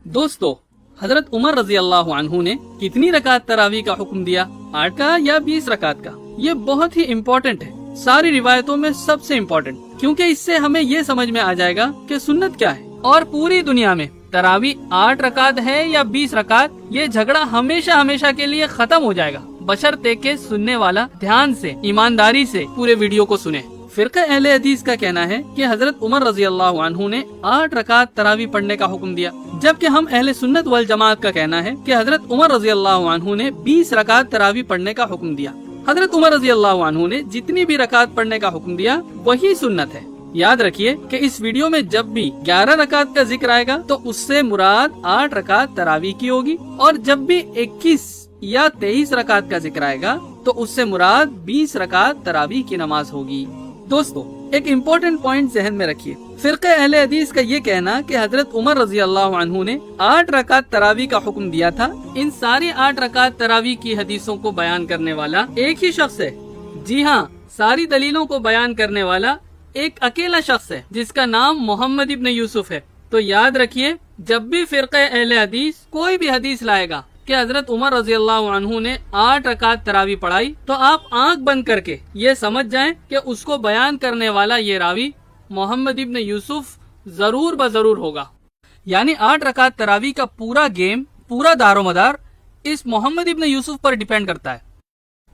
दोस्तों, हजरत उमर रजी अल्लाह अन्हु ने कितनी रकात तरावी का हुक्म दिया? 8 का या 20 रकात का? ये बहुत ही इम्पोर्टेंट है, सारी रिवायतों में सबसे इम्पोर्टेंट, क्योंकि इससे हमें ये समझ में आ जाएगा कि सुन्नत क्या है। और पूरी दुनिया में तरावी 8 रकात है या 20 रकात, ये झगड़ा हमेशा हमेशा के लिए खत्म हो जाएगा, बशर्ते के सुनने वाला ध्यान से, ईमानदारी से पूरे वीडियो को सुने। फिरका अहले हदीस का कहना है कि हजरत उमर रजी अल्लाह अन्हु ने 8 रकात तरावी पढ़ने का हुक्म दिया, जबकि हम अहले सुन्नत वल जमात का कहना है कि हजरत उमर रजी अल्लाह अन्हु ने 20 रकात तरावी पढ़ने का हुक्म दिया। हजरत उमर रजी अल्लाह अन्हु ने जितनी भी रकात पढ़ने का हुक्म दिया वही सुन्नत है। याद रखिए कि इस वीडियो में जब भी 11 रकात का जिक्र आएगा तो उससे मुराद 8 रकात तरावी की होगी, और जब भी 21 या 23 रकात का जिक्र आएगा तो उससे मुराद 20 रकात तरावी की नमाज होगी। दोस्तों, एक इम्पोर्टेंट पॉइंट जहन में रखिए। फिरका अहले हदीस का ये कहना कि हजरत उमर रजी अल्लाह अन्हु ने 8 रकात तरावी का हुक्म दिया था, इन सारी 8 रकात तरावी की हदीसों को बयान करने वाला एक ही शख्स है। जी हाँ, सारी दलीलों को बयान करने वाला एक अकेला शख्स है, जिसका नाम मोहम्मद इब्न यूसुफ है। तो याद रखिए, जब भी फिरका अहले हदीस कोई भी हदीस लाएगा कि हजरत उमर रजी अल्लाह अन्हु ने 8 रकात तरावी पढ़ाई, तो आप आंख बंद करके ये समझ जाएं कि उसको बयान करने वाला ये रावी मोहम्मद इब्न यूसुफ जरूर बजरूर होगा। यानी 8 रकात तरावी का पूरा गेम, पूरा दारोमदार इस मोहम्मद इब्न यूसुफ पर डिपेंड करता है।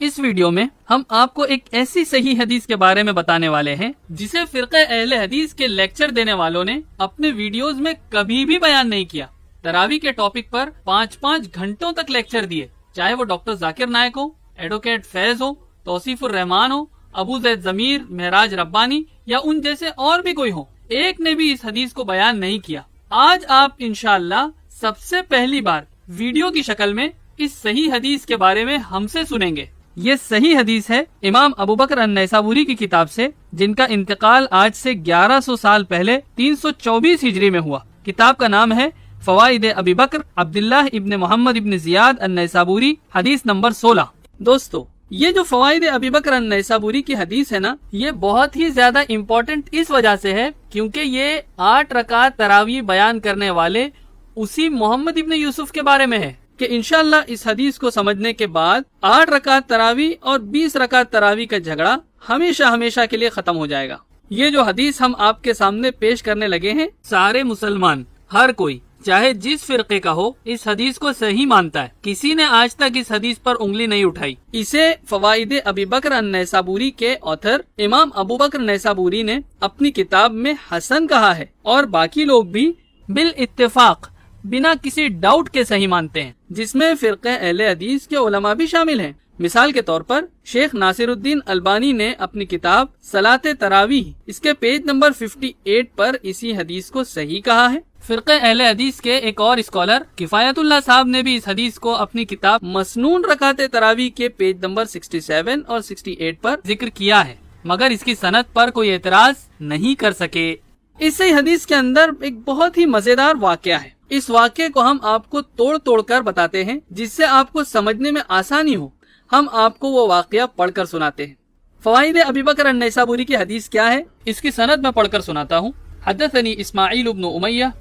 इस वीडियो में हम आपको एक ऐसी सही हदीस के बारे में बताने वाले हैं जिसे फिरका अहले हदीस के लेक्चर देने वालों ने अपने वीडियोस में कभी भी बयान नहीं किया। तरावी के टॉपिक पर 5-5 घंटों तक लेक्चर दिए, चाहे वो डॉक्टर जाकिर नायक हो, एडवोकेट फैज हो, तौसीफुर रहमान हो, अबू जैद जमीर, महराज रब्बानी या उन जैसे और भी कोई हो, एक ने भी इस हदीस को बयान नहीं किया। आज आप इंशाअल्लाह सबसे पहली बार वीडियो की शक्ल में इस सही हदीस के बारे में हमसे सुनेंगे। ये सही हदीस है इमाम अबू बकर अन-नैसाबुरी की किताब से, जिनका इंतकाल आज से 1100 साल पहले 324 हिजरी में हुआ। किताब का नाम है फवाइद अबी बकर अब्दुल्लाह इब्न मोहम्मद इब्न जियाद अन-नैसाबुरी, हदीस नंबर 16। दोस्तों, ये जो फवाइद अबी बकर अन-नैसाबुरी की हदीस है ना, ये बहुत ही ज्यादा इम्पोर्टेंट इस वजह से है क्योंकि ये 8 रकात तरावी बयान करने वाले उसी मोहम्मद इब्न यूसुफ के बारे में है कि इंशाअल्लाह इस हदीस को समझने के बाद 8 रकात तरावी और 20 रकात तरावी का झगड़ा हमेशा हमेशा के लिए खत्म हो जाएगा। ये जो हदीस हम आपके सामने पेश करने लगे हैं, सारे मुसलमान, हर कोई चाहे जिस फिरके का हो, इस हदीस को सही मानता है। किसी ने आज तक इस हदीस पर उंगली नहीं उठाई। इसे फवाइद अबी बकर अन-नैसाबुरी के ऑथर इमाम अबू बकर नैसाबुरी ने अपनी किताब में हसन कहा है, और बाकी लोग भी बिल इत्तेफाक बिना किसी डाउट के सही मानते हैं, जिसमें फिरका अहले हदीस के उलमा भी शामिल हैं। मिसाल के तौर पर शेख नासिरुद्दीन अलबानी ने अपनी किताब सलाते तरावी, इसके पेज नंबर 58 पर इसी हदीस को सही कहा है। फिरका अहले हदीस के एक और स्कॉलर किफायतुल्लाह साहब ने भी इस हदीस को अपनी किताब मसनून रकाते तरावी के पेज नंबर 67 और 68 पर जिक्र किया है, मगर इसकी सनद पर कोई एतराज नहीं कर सके। इस हदीस के अंदर एक बहुत ही मजेदार वाकया है। इस वाकये को हम आपको तोड़ तोड़ कर बताते हैं, जिससे आपको समझने में आसानी हो। हम आपको वो वाकया पढ़कर सुनाते हैं। फवाइद अबी बकर अन-नैसाबुरी की हदीस क्या है, इसकी सनद में पढ़कर सुनाता हूँ। हदथनी इस्माइल इब्न उमय्या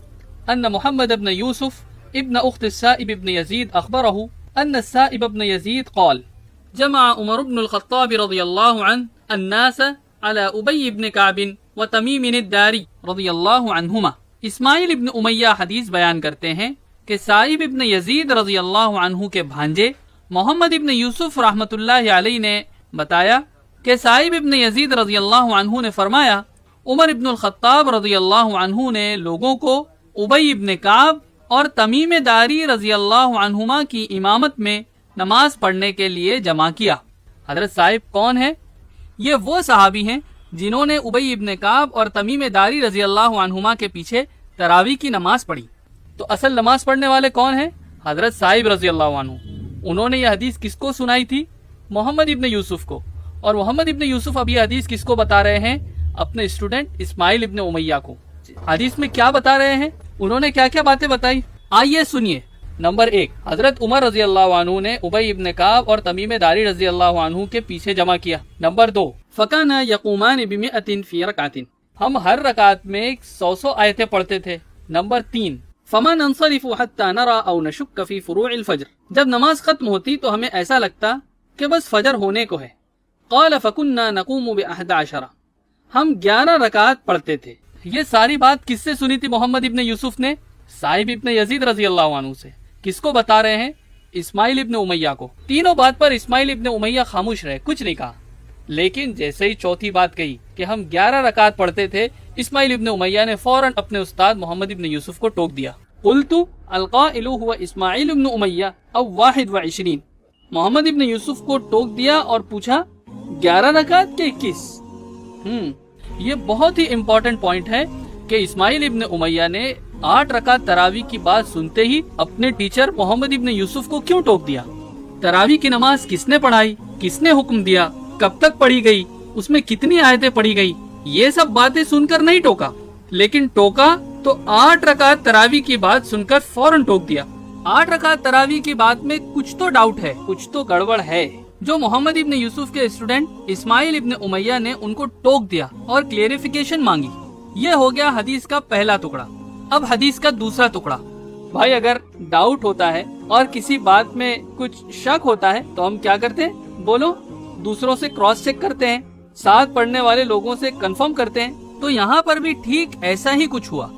अन्न मुहम्मद इब्न यूसुफ इब्न उख्त साइब इब्न यजीद अखबरहु अन्न साइब इब्न यजीद क़ाल जमा उमर इब्न अल-ख़त्ताब रज़ियल्लाहु अन्हु अन्नास अला उबय इब्न कअब व तमीम अद-दारी रज़ियल्लाहु अन्हुमा। इस्माइल इब्न उमय्या हदीस बयान करते हैं कि साइब इब्न यजीद रज़ियल्लाहु अन्हु के भांजे मोहम्मद इब्न यूसुफ रहमतुल्लाहि अलैहि ने बताया कि साइब इब्न यजीद रज़ियल्लाहु अन्हु ने फरमाया, उमर इब्न अल-ख़त्ताब रज़ियल्लाहु अन्हु ने लोगों को उबय इब्न कअब और तमीम दारी रज़ियल्लाहु अन्हुमा की इमामत में नमाज पढ़ने के लिए जमा किया। हजरत साहिब कौन है? ये वो सहाबी हैं जिन्होंने उबय इब्न कअब और तमीम दारी रज़ियल्लाहु अन्हुमा के पीछे तरावी की नमाज पढ़ी। तो असल नमाज पढ़ने वाले कौन है? हजरत साहिब रज़ियल्लाहु अन्हु। उन्होंने ये हदीस किसको सुनाई थी? मोहम्मद इब्न यूसुफ को। और मोहम्मद इब्न यूसुफ अब ये हदीस किसको बता रहे हैं? अपने स्टूडेंट इस्माइल इब्न उमय्या को। हदीस में क्या बता रहे हैं? उन्होंने क्या क्या बातें बताई, आइए सुनिए। नंबर 1, हजरत उमर रजी अल्लाह अन्हु ने उबय इब्न कअब और तमीम दारी रजी अल्लाह अन्हु के पीछे जमा किया। नंबर 2, फकाना यक़ूमान बिमिअतिन फी रकातिन, हम हर रकात में 100 आयतें पढ़ते थे। नंबर 3, فما नंसरिफ हत्ता नरा औ नशुक्क फी फुरूअ الفجر, जब नमाज खत्म होती तो हमें ऐसा लगता कि बस फजर होने को है। قال فكنا نقوم ب11, हम 11 रकात पढ़ते थे। ये सारी बात किससे सुनी थी मोहम्मद इब्न यूसुफ ने? साहिब इब्न यजीद रजी अल्लाह अन्हु से। किसको बता रहे हैं? इस्माइल इब्न उमैया को। तीनों बात पर इस्माइल इब्न उमैया खामोश रहे, कुछ नहीं कहा। लेकिन जैसे ही चौथी बात कही कि हम 11 रकात पढ़ते थे, इस्माइल इब्न उमैया ने फौरन अपने उस्ताद मोहम्मद इब्न यूसुफ को टोक दिया। कुल्तु अलकाइलु हुवा इस्माइल इब्न उमैया औ 21। मोहम्मद इब्न यूसुफ को टोक दिया और पूछा 11 रकात के 21? ये बहुत ही इम्पोर्टेंट पॉइंट है कि इस्माइल इब्न उमैया ने 8 रकात तरावी की बात सुनते ही अपने टीचर मोहम्मद इब्न यूसुफ को क्यों टोक दिया? तरावी की नमाज किसने पढ़ाई, किसने हुक्म दिया, कब तक पढ़ी गई, उसमें कितनी आयतें पढ़ी गई, ये सब बातें सुनकर नहीं टोका, लेकिन टोका तो 8 रकात तरावी की बात सुनकर फौरन टोक दिया। 8 रकात तरावी की बात में कुछ तो डाउट है, कुछ तो गड़बड़ है। जो मोहम्मद इब्न यूसुफ के स्टूडेंट इस्माइल इब्न उमैया ने उनको टोक दिया और क्लेरिफिकेशन मांगी। ये हो गया हदीस का पहला टुकड़ा। अब हदीस का दूसरा टुकड़ा। भाई अगर डाउट होता है और किसी बात में कुछ शक होता है तो हम क्या करते हैं? बोलो, दूसरों से क्रॉस चेक करते हैं, साथ पढ़ने वाले लोगों से कंफर्म करते हैं। तो यहाँ पर भी ठीक ऐसा ही कुछ हुआ।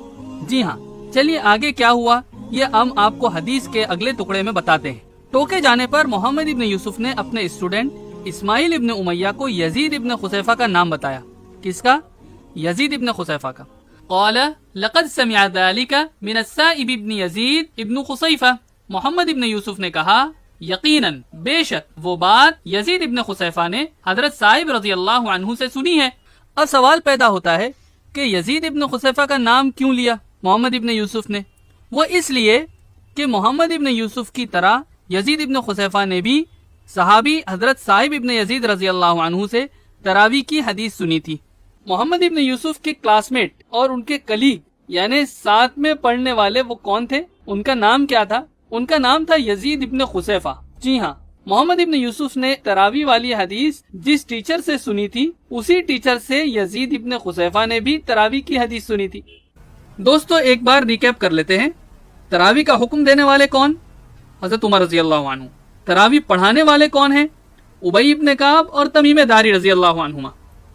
जी हाँ, चलिए आगे क्या हुआ ये हम आपको हदीस के अगले टुकड़े में बताते हैं। टोके जाने पर मोहम्मद इब्न यूसुफ ने अपने स्टूडेंट इस्माइल इब्न उमैया को यजीद इब्न खुसैफा का नाम बताया। किसका? यजीद इब्न खुसैफा का। क़ाल लक़द समिअ ज़ालिका मिन अस्साइब इब्न यजीद इब्न खुसैफा। मोहम्मद इब्न यूसुफ ने कहा, यकीनन बेशक वो बात यजीद इब्न खुसैफा ने हजरत साहिब रज़ी अल्लाह अन्हु से सुनी है। अब सवाल पैदा होता है कि यजीद इब्न खुसैफा का नाम क्यों लिया मोहम्मद इब्न यूसुफ ने? वो इसलिए कि मोहम्मद इब्न यूसुफ की तरह यजीद इब्न खुसैफा ने भी सहाबी हजरत साहिब इब्न यजीद रजी अल्लाह अन्हु से तरावी की हदीस सुनी थी। मोहम्मद इब्न यूसुफ के क्लासमेट और उनके कलीग यानी साथ में पढ़ने वाले वो कौन थे? उनका नाम क्या था? उनका नाम था यजीद इब्न खुसैफा। जी हाँ, मोहम्मद इब्न यूसुफ ने तरावी वाली हदीस जिस टीचर से सुनी थी उसी टीचर से यजीद इब्न खुसैफा ने भी तरावी की हदीस सुनी थी। दोस्तों एक बार रिकैप कर लेते हैं। तरावी का हुक्म देने वाले कौन? हजरत उमर रजी अल्लाह अन्हु। तरावी पढ़ाने वाले कौन है? उबई इब्न काब और तमीम दारी रजी अल्लाह अन्हुमा।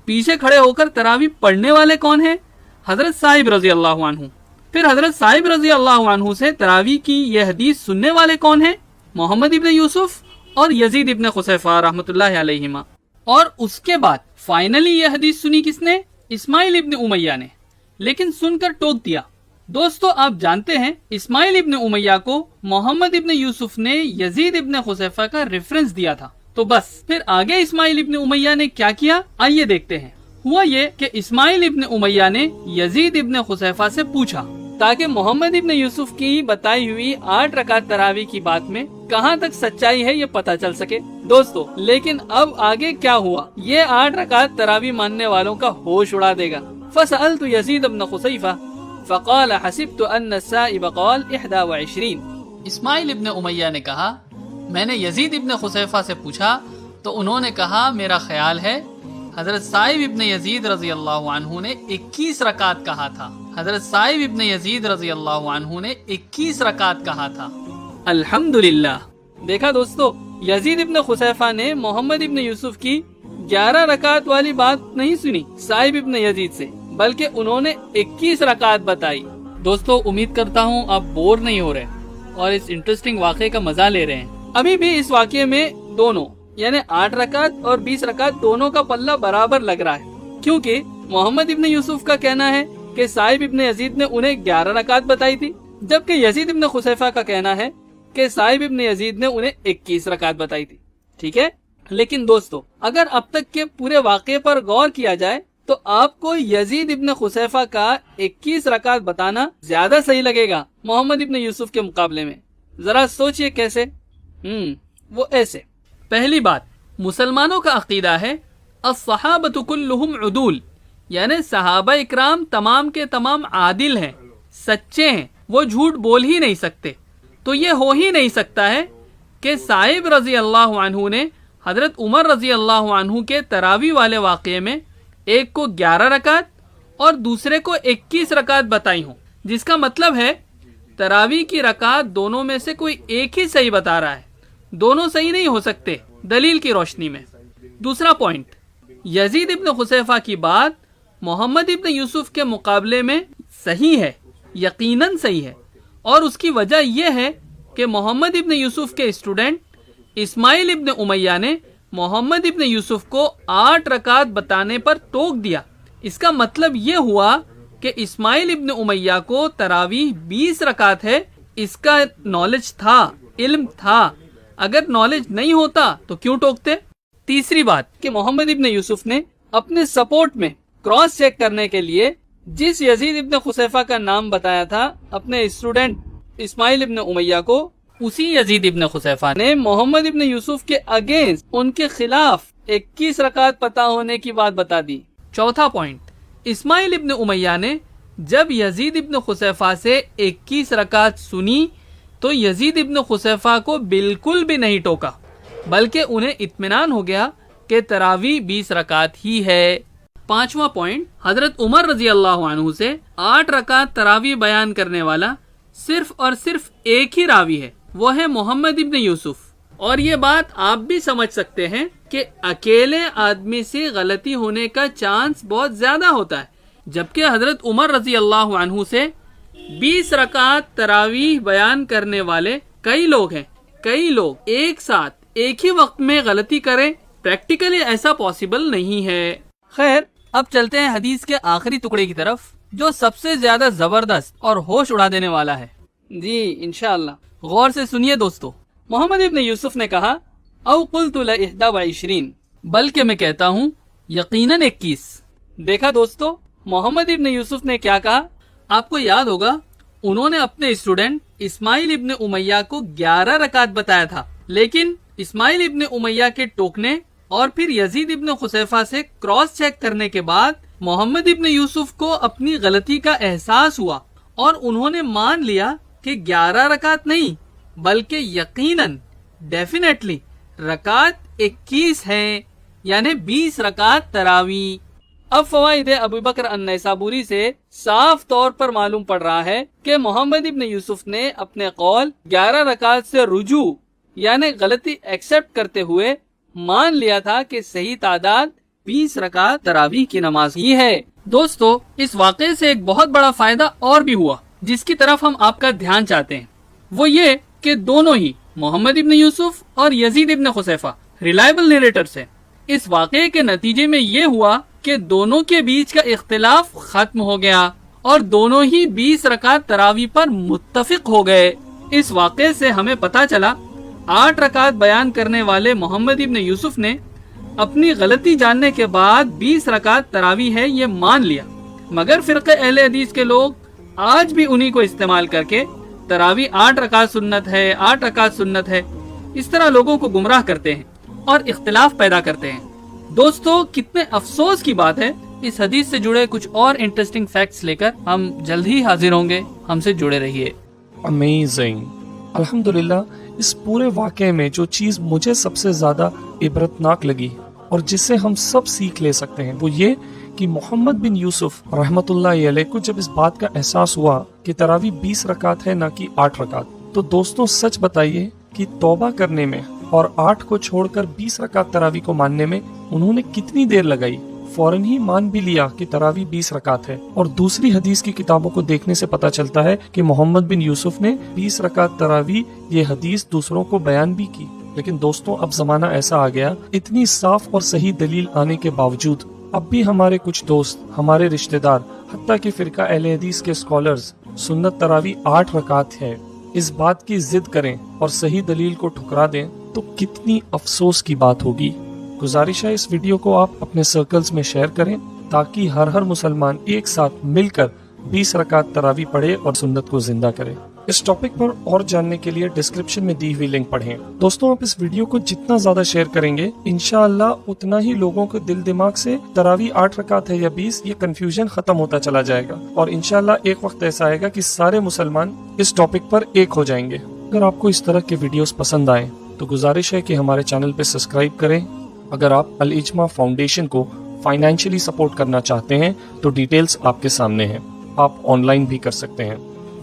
पीछे खड़े होकर तरावी पढ़ने वाले कौन है? हजरत साहिब रजी अल्लाह अन्हु। फिर हजरत साहिब रजी अल्लाह अन्हु से तरावी की यह हदीस सुनने वाले कौन है? मोहम्मद इब्न यूसुफ और यजीद इब्न खुसैफा रहमतुल्लाहि अलैहिमा। और उसके बाद फाइनली यह हदीस सुनी किसने? इस्माइल इब्न उमैया ने, लेकिन सुनकर टोक दिया। दोस्तों आप जानते हैं इस्माइल इब्न उमैया को मोहम्मद इब्न यूसुफ ने यजीद इब्न खुसैफा का रेफरेंस दिया था। तो बस फिर आगे इस्माइल इब्न उमैया ने क्या किया, आइए देखते हैं। हुआ ये कि इस्माइल इब्न उमैया ने यजीद इब्न खुसैफा से पूछा ताकि मोहम्मद इब्न यूसुफ की बताई हुई 8 रकात तरावी की बात में कहाँ तक सच्चाई है ये पता चल सके। दोस्तों लेकिन अब आगे क्या हुआ ये 8 रकात तरावी मानने वालों का होश उड़ा देगा। फसअल्तु यजीद इब्न खुसैफा फ़क़ाल हसिब्तु अन्न साइब क़ाल 21। इस्माइल इब्न उमैया ने कहा, मैंने यजीद इब्न खुसैफा से पूछा तो उन्होंने कहा मेरा ख्याल है हजरत साहिब इब्न यजीद रजी अल्लाह अन्हु ने 21 रकात कहा था। हजरत साहिब इब्न यजीद रजी अल्लाह अन्हु ने 21 रकात कहा था। अल्हम्दुलिल्लाह। देखा दोस्तों, यजीद इब्न खुसैफा ने मोहम्मद इब्न यूसुफ की 11 रकात वाली बात नहीं सुनी साहिब इब्न यजीद से, बल्कि उन्होंने 21 रकात बताई। दोस्तों उम्मीद करता हूँ आप बोर नहीं हो रहे और इस इंटरेस्टिंग वाक़े का मजा ले रहे हैं। अभी भी इस वाक़े में दोनों यानी 8 रकात और 20 रकात दोनों का पल्ला बराबर लग रहा है, क्योंकि मोहम्मद इब्न यूसुफ का कहना है कि साहिब इब्न यजीद ने उन्हें 11 रकात बताई थी, जबकि यजीद इब्न खुसैफा का कहना है कि साहिब इब्न यजीद ने उन्हें 21 रकात बताई थी। ठीक है, लेकिन दोस्तों अगर अब तक के पूरे वाक़े पर गौर किया जाए तो आपको यजीद इब्न खुसैफा का 21 रकात बताना ज्यादा सही लगेगा मोहम्मद इब्न यूसुफ के मुकाबले में। जरा सोचिए कैसे। वो ऐसे। पहली बात, मुसलमानों का अकीदा है अस्सहाबतु कुल्लुहुम उदूल, यानी सहाबा इकराम तमाम के तमाम आदिल हैं, सच्चे हैं, वो झूठ बोल ही नहीं सकते। तो ये हो ही नहीं सकता है कि साहिब रजी अल्लाह अन्हु ने हजरत उमर रजी अल्लाह अन्हु के तरावी वाले वाक़े में एक को 11 रकात और दूसरे को 21 रकात बताई हों, जिसका मतलब है तरावी की रकात दोनों में से कोई एक ही सही बता रहा है, दोनों सही नहीं हो सकते दलील की रोशनी में। दूसरा पॉइंट, यजीद इब्न खुसैफा की बात मोहम्मद इब्न यूसुफ के मुकाबले में सही है, यकीनन सही है, और उसकी वजह यह है कि मोहम्मद इब्न यूसुफ के स्टूडेंट इस्माइल इब्न उमैया ने मोहम्मद इब्न यूसुफ को 8 रकात बताने पर टोक दिया। इसका मतलब ये हुआ कि इस्माइल इब्न उमैया को तरावीह 20 रकात है, इसका नॉलेज था, इल्म था। अगर नॉलेज नहीं होता तो क्यों टोकते। तीसरी बात कि मोहम्मद इब्न यूसुफ ने अपने सपोर्ट में क्रॉस चेक करने के लिए जिस यजीद इब्न खुसैफा का नाम बताया था अपने स्टूडेंट इस्माइल इब्न उमैया को, उसी यजीद इब्न खुसैफा ने मोहम्मद इब्न यूसुफ के अगेंस्ट उनके खिलाफ 21 रकात पता होने की बात बता दी। चौथा पॉइंट, इस्माइल इब्न उमैया ने जब यजीद इब्न खुसैफा से 21 रकात सुनी तो यजीद इब्न खुसैफा को बिल्कुल भी नहीं टोका, बल्कि उन्हें इत्मीनान हो गया कि तरावी 20 रकात ही है। पांचवा पॉइंट, हजरत उमर रजी अल्लाह अन्हु से 8 रकात तरावी बयान करने वाला सिर्फ और सिर्फ एक ही रावी है, वो है मोहम्मद इब्न यूसुफ। और ये बात आप भी समझ सकते हैं कि अकेले आदमी से गलती होने का चांस बहुत ज्यादा होता है, जबकि हजरत उमर रजी अल्लाह अन्हु से 20 रकात तरावीह बयान करने वाले कई लोग हैं। कई लोग एक साथ एक ही वक्त में गलती करें, प्रैक्टिकली ऐसा पॉसिबल नहीं है। खैर, अब चलते हैं हदीस के आखिरी टुकड़े की तरफ, जो सबसे ज्यादा जबरदस्त और होश उड़ा देने वाला है। जी इंशाअल्लाह, गौर से सुनिए दोस्तों। मोहम्मद इब्न यूसुफ ने कहा, औ कुल्तु ल 21, बल्कि मैं कहता हूँ यकीनन 21। देखा दोस्तों, मोहम्मद इब्न यूसुफ ने क्या कहा। आपको याद होगा, उन्होंने अपने स्टूडेंट इस्माइल इब्न उमैया को 11 रकात बताया था, लेकिन इस्माइल इब्न उमैया के टोकने और फिर यजीद इब्न खुसैफा से क्रॉस चेक करने के बाद मोहम्मद इब्न यूसुफ को अपनी गलती का एहसास हुआ और उन्होंने मान लिया कि 11 रकात नहीं बल्कि यकीनन, डेफिनेटली रकात 21 हैं, यानी 20 रकात तरावी। अब फवाइद अबू बकर अन्नैसाबुरी से साफ तौर पर मालूम पड़ रहा है कि मोहम्मद इब्न यूसुफ ने अपने कौल 11 रकात से रुजू यानी गलती एक्सेप्ट करते हुए मान लिया था कि सही तादाद 20 रकात तरावी की नमाज ही है। दोस्तों, इस वाक़े से एक बहुत बड़ा फायदा और भी हुआ, जिसकी तरफ हम आपका ध्यान चाहते हैं। वो ये कि दोनों ही मोहम्मद इब्न यूसुफ और यजीद इब्न खुसैफा रिलायबल नरेटर्स हैं। इस वाक़े के नतीजे में ये हुआ कि दोनों के बीच का इख्तिलाफ खत्म हो गया और दोनों ही 20 रकात तरावी पर मुत्तफिक हो गए। इस वाक़े से हमें पता चला 8 रकात बयान करने वाले मोहम्मद इब्न यूसुफ ने अपनी गलती जानने के बाद 20 रकात तरावी है ये मान लिया, मगर फिरक़े अहले हदीस के लोग आज भी उन्हीं को इस्तेमाल करके तरावी 8 रकात सुन्नत है, 8 रकात सुन्नत है, इस तरह लोगों को गुमराह करते हैं और इख्तिलाफ पैदा करते हैं। दोस्तों, कितने अफसोस की बात है। इस हदीस से जुड़े कुछ और इंटरेस्टिंग फैक्ट्स लेकर हम जल्द ही हाजिर होंगे। हमसे जुड़े रहिए। अमेजिंग, अल्हम्दुलिल्लाह। इस पूरे वाक़े में जो चीज़ मुझे सबसे ज़्यादा इबरतनाक लगी और जिससे हम सब सीख ले सकते हैं वो ये कि मोहम्मद बिन यूसुफ रहमतुल्लाहि अलैह को जब इस बात का एहसास हुआ कि तरावी 20 रकात है ना कि 8 रकात, तो दोस्तों सच बताइए कि तौबा करने में और 8 को छोड़कर 20 रकात तरावी को मानने में उन्होंने कितनी देर लगाई। फौरन ही मान भी लिया कि तरावी 20 रकात है। और दूसरी हदीस की किताबों को देखने से पता चलता है कि मोहम्मद बिन यूसुफ ने 20 रकात तरावी ये हदीस दूसरों को बयान भी की। लेकिन दोस्तों, अब जमाना ऐसा आ गया, इतनी साफ और सही दलील आने के बावजूद अब भी हमारे कुछ दोस्त, हमारे रिश्तेदार, हत्ता कि फिरका अहले हदीस के स्कॉलर्स सुन्नत तरावी 8 रकात है इस बात की जिद करें और सही दलील को ठुकरा दें, तो कितनी अफसोस की बात होगी। गुजारिश है इस वीडियो को आप अपने सर्कल्स में शेयर करें ताकि हर मुसलमान एक साथ मिलकर 20 रकात तरावी पढ़े और सुन्नत को जिंदा करे। इस टॉपिक पर और जानने के लिए डिस्क्रिप्शन में दी हुई लिंक पढ़ें। दोस्तों, आप इस वीडियो को जितना ज्यादा शेयर करेंगे इंशाअल्लाह उतना ही लोगों के दिल दिमाग से तरावी 8 रकात है या 20 ये कंफ्यूजन खत्म होता चला जाएगा और इंशाअल्लाह एक वक्त ऐसा आएगा कि सारे मुसलमान इस टॉपिक पर एक हो जाएंगे। अगर आपको इस तरह के वीडियोस पसंद आए तो गुजारिश है कि हमारे चैनल पे सब्सक्राइब करें। अगर आप अल इज्मा फाउंडेशन को फाइनेंशियली सपोर्ट करना चाहते हैं तो डिटेल्स आपके सामने हैं, आप ऑनलाइन भी कर सकते हैं।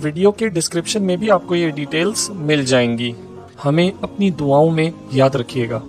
ویڈیو کے ڈسکرپشن میں بھی آپ کو یہ ڈیٹیلز مل جائیں گی. ہمیں اپنی دعاؤں میں یاد رکھیے گا.